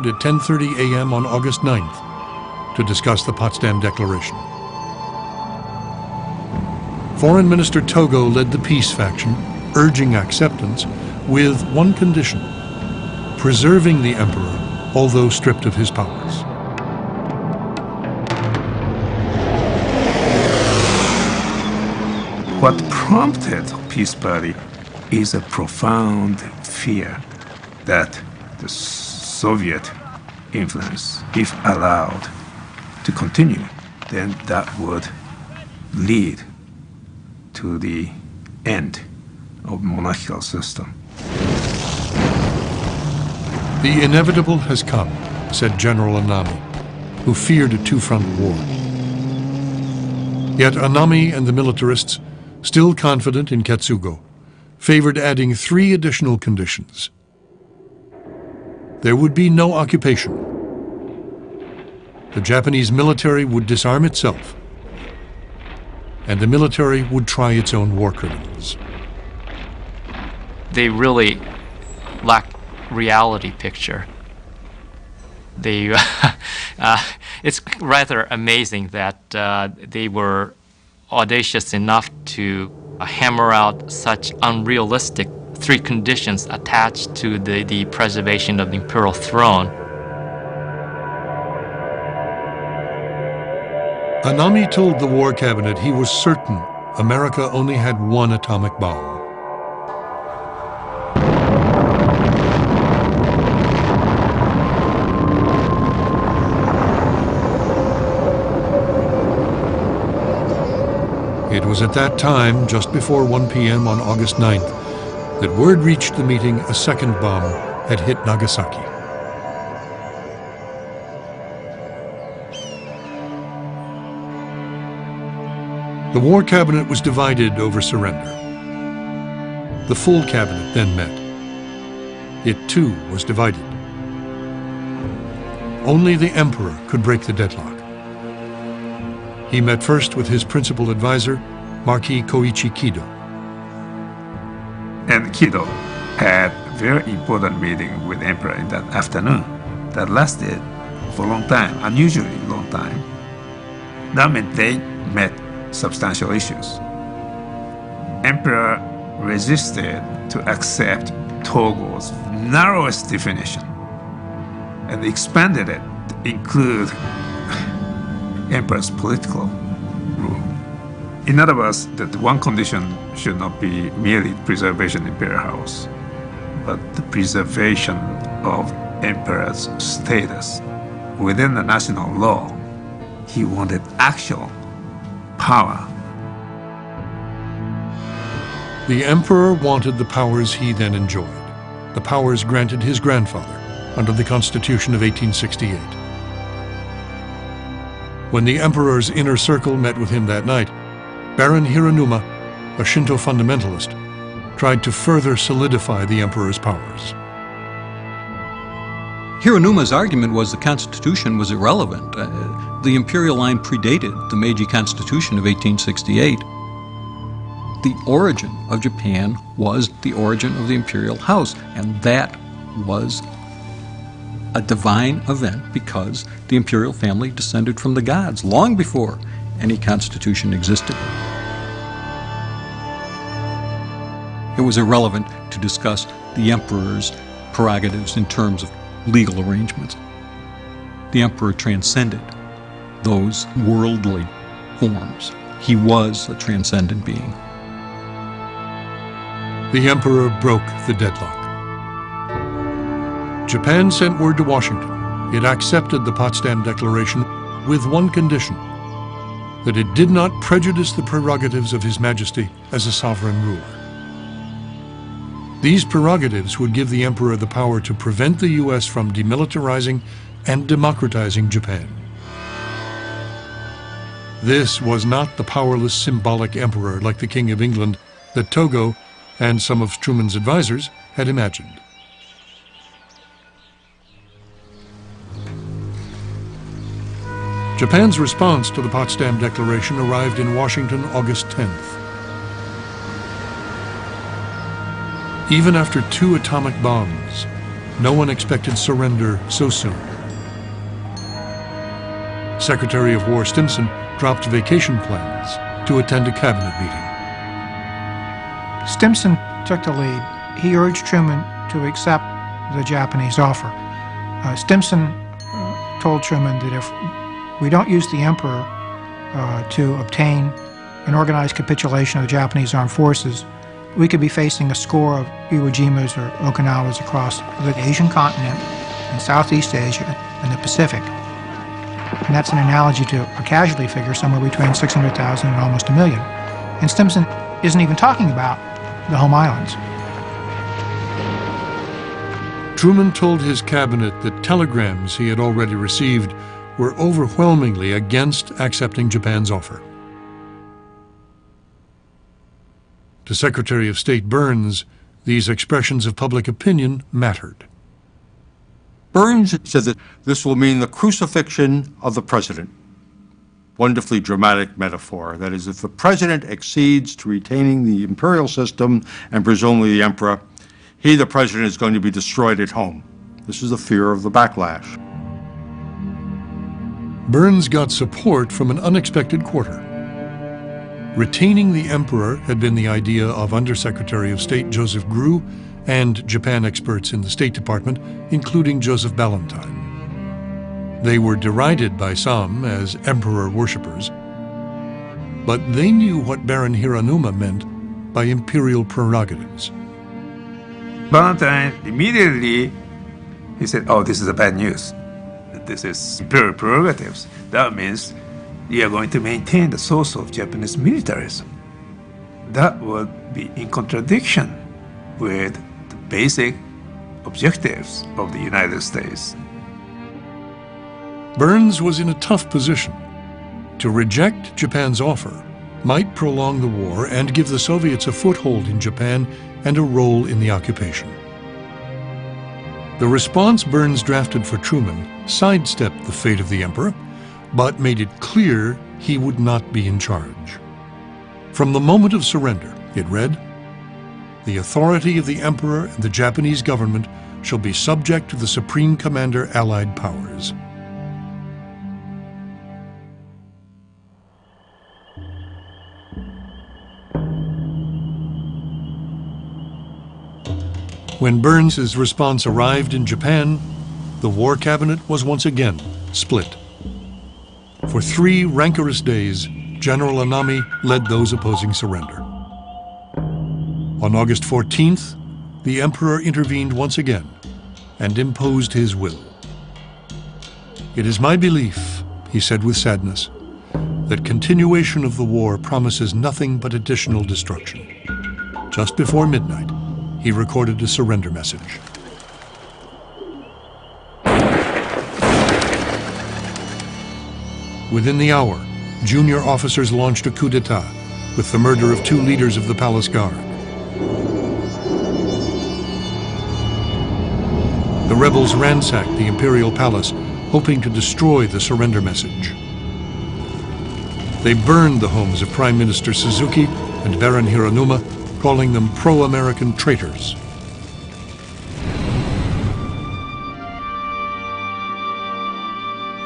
gathered at 10:30 a.m. on August 9th to discuss the Potsdam Declaration. Foreign Minister Togo led the peace faction, urging acceptance, with one condition: preserving the emperor, although stripped of his powers. What prompted Peace Party is a profound fear that the Soviet influence, if allowed to continue, then that would lead to the end of monarchical system. The inevitable has come, said General Anami, who feared a two-front war. Yet Anami and the militarists, still confident in Ketsugo, favored adding 3 additional conditions. There would be no occupation. The Japanese military would disarm itself, and the military would try its own war criminals. They really lack reality picture. They, it's rather amazing that they were audacious enough to hammer out such unrealistic 3 conditions attached to the preservation of the imperial throne. Anami told the War Cabinet he was certain America only had 1 atomic bomb. It was at that time, just before 1 p.m. on August 9th, that word reached the meeting a second bomb had hit Nagasaki. The War Cabinet was divided over surrender. The full cabinet then met. It too was divided. Only the emperor could break the deadlock. He met first with his principal advisor, Marquis Koichi Kido. And Kido had a very important meeting with the emperor in that afternoon that lasted for a long time, unusually long time. That meant they met substantial issues. Emperor resisted to accept Togo's narrowest definition and expanded it to include emperor's political rule. In other words, that one condition should not be merely preservation of imperial house, but the preservation of emperor's status within the national law. He wanted actual power. The emperor wanted the powers he then enjoyed, the powers granted his grandfather under the Constitution of 1868. When the emperor's inner circle met with him that night, Baron Hiranuma, a Shinto fundamentalist, tried to further solidify the emperor's powers. Hiranuma's argument was the Constitution was irrelevant. The imperial line predated the Meiji Constitution of 1868. The origin of Japan was the origin of the imperial house, and that was a divine event because the imperial family descended from the gods long before any constitution existed. It was irrelevant to discuss the emperor's prerogatives in terms of legal arrangements. The emperor transcended those worldly forms. He was a transcendent being. The emperor broke the deadlock. Japan sent word to Washington. It accepted the Potsdam Declaration with one condition: that it did not prejudice the prerogatives of His Majesty as a sovereign ruler. These prerogatives would give the emperor the power to prevent the U.S. from demilitarizing and democratizing Japan. This was not the powerless symbolic emperor like the King of England that Togo and some of Truman's advisors had imagined. Japan's response to the Potsdam Declaration arrived in Washington August 10th. Even after 2 atomic bombs, no one expected surrender so soon. Secretary of War Stimson dropped vacation plans to attend a cabinet meeting. Stimson took the lead. He urged Truman to accept the Japanese offer. Stimson told Truman that if we don't use the emperor to obtain an organized capitulation of the Japanese armed forces, we could be facing a score of Iwo Jimas or Okinawas across the Asian continent and Southeast Asia and the Pacific. And that's an analogy to a casualty figure somewhere between 600,000 and almost 1 million. And Stimson isn't even talking about the home islands. Truman told his cabinet that telegrams he had already received were overwhelmingly against accepting Japan's offer. To Secretary of State Burns, these expressions of public opinion mattered. Burns said that this will mean the crucifixion of the president. Wonderfully dramatic metaphor. That is, if the president accedes to retaining the imperial system and presumably the emperor, he, the president, is going to be destroyed at home. This is the fear of the backlash. Burns got support from an unexpected quarter. Retaining the emperor had been the idea of Undersecretary of State Joseph Grew and Japan experts in the State Department, including Joseph Ballantyne. They were derided by some as emperor worshippers, but they knew what Baron Hiranuma meant by imperial prerogatives. Ballantyne immediately, he said, oh, this is a bad news. This is imperial prerogatives. That means you are going to maintain the source of Japanese militarism. That would be in contradiction with the basic objectives of the United States. Burns was in a tough position. To reject Japan's offer might prolong the war and give the Soviets a foothold in Japan and a role in the occupation. The response Burns drafted for Truman sidestepped the fate of the emperor, but made it clear he would not be in charge. From the moment of surrender, it read, "The authority of the emperor and the Japanese government shall be subject to the Supreme Commander Allied Powers." When Burns's response arrived in Japan, the War Cabinet was once again split. For 3 rancorous days, General Anami led those opposing surrender. On August 14th, the Emperor intervened once again and imposed his will. "It is my belief," he said with sadness, "that continuation of the war promises nothing but additional destruction." Just before midnight, he recorded a surrender message. Within the hour, junior officers launched a coup d'etat with the murder of 2 leaders of the palace guard. The rebels ransacked the imperial palace, hoping to destroy the surrender message. They burned the homes of Prime Minister Suzuki and Baron Hiranuma, calling them pro-American traitors.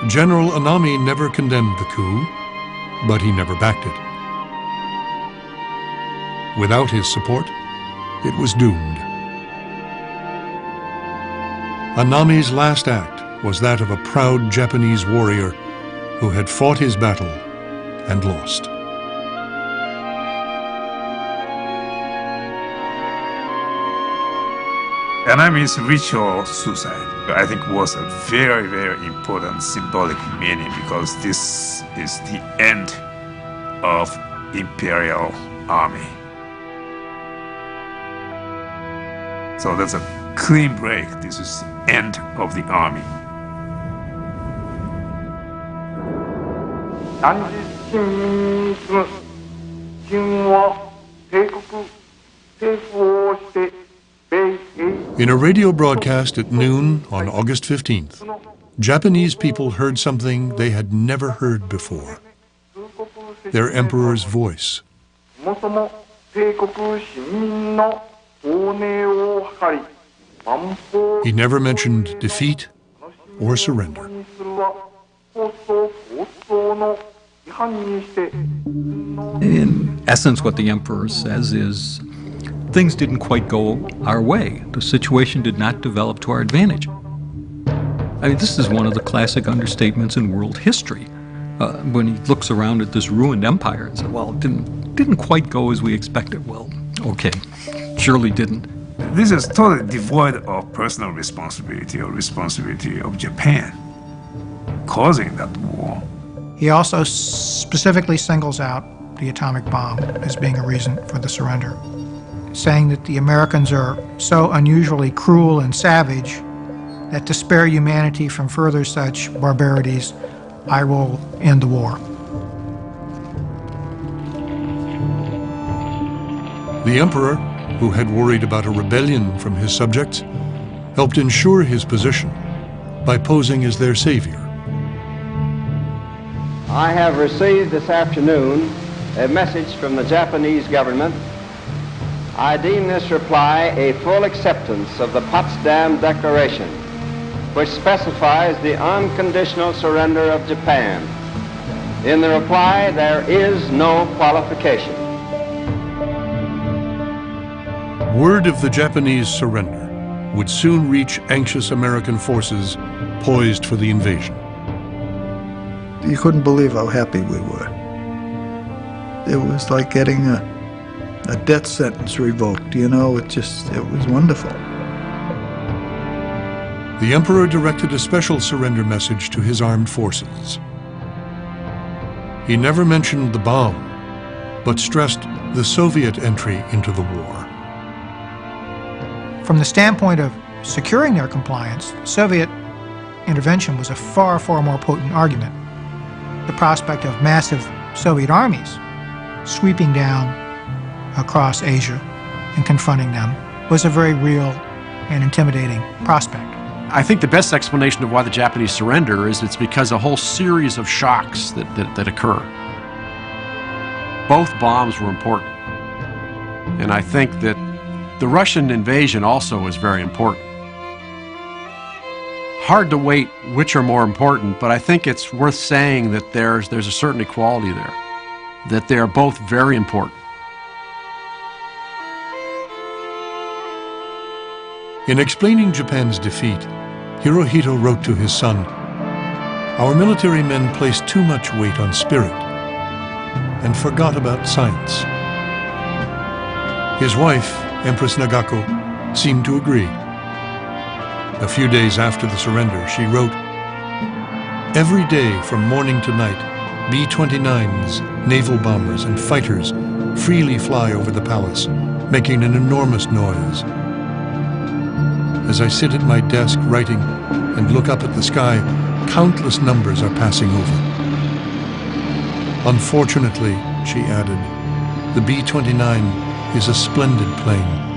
General Anami never condemned the coup, but he never backed it. Without his support, it was doomed. Anami's last act was that of a proud Japanese warrior who had fought his battle and lost. Anami's ritual suicide, I think, was a very, very important symbolic meaning, because this is the end of imperial army. So that's a clean break. This is the end of the army. 何日新民に住む君は帝国政府をして米英 In a radio broadcast at noon on August 15th, Japanese people heard something they had never heard before. Their emperor's voice. そもそも帝国市民の法令を図り He never mentioned defeat or surrender. にするは放送放送の違反にして In essence, what the emperor says is things didn't quite go our way. The situation did not develop to our advantage. I mean, this is one of the classic understatements in world history. When he looks around at this ruined empire and says, well, it didn't quite go as we expected. Well, okay, surely didn't. This is totally devoid of personal responsibility or responsibility of Japan causing that war. He also specifically singles out the atomic bomb as being a reason for the surrender, saying that the Americans are so unusually cruel and savage that to spare humanity from further such barbarities, I will end the war. The emperor, who had worried about a rebellion from his subjects, helped ensure his position by posing as their savior. I have received this afternoon a message from the Japanese government. I deem this reply a full acceptance of the Potsdam Declaration, which specifies the unconditional surrender of Japan. In the reply, there is no qualification. Word of the Japanese surrender would soon reach anxious American forces poised for the invasion. You couldn't believe how happy we were. It was like getting a death sentence revoked, you know, it was wonderful. The emperor directed a special surrender message to his armed forces. He never mentioned the bomb, but stressed the Soviet entry into the war. From the standpoint of securing their compliance, Soviet intervention was a far, far more potent argument. The prospect of massive Soviet armies sweeping down across Asia and confronting them was a very real and intimidating prospect. I think the best explanation of why the Japanese surrender is it's because a whole series of shocks that occur. Both bombs were important. And I think that the Russian invasion also is very important. Hard to weight which are more important, but I think it's worth saying that there's a certain equality there, that they are both very important. In explaining Japan's defeat, Hirohito wrote to his son, "Our military men placed too much weight on spirit and forgot about science." His wife, Empress Nagako, seemed to agree. A few days after the surrender, she wrote, "Every day from morning to night, B-29s, naval bombers, and fighters freely fly over the palace, making an enormous noise. As I sit at my desk writing and look up at the sky, countless numbers are passing over. Unfortunately," she added, "the B-29 is a splendid plane.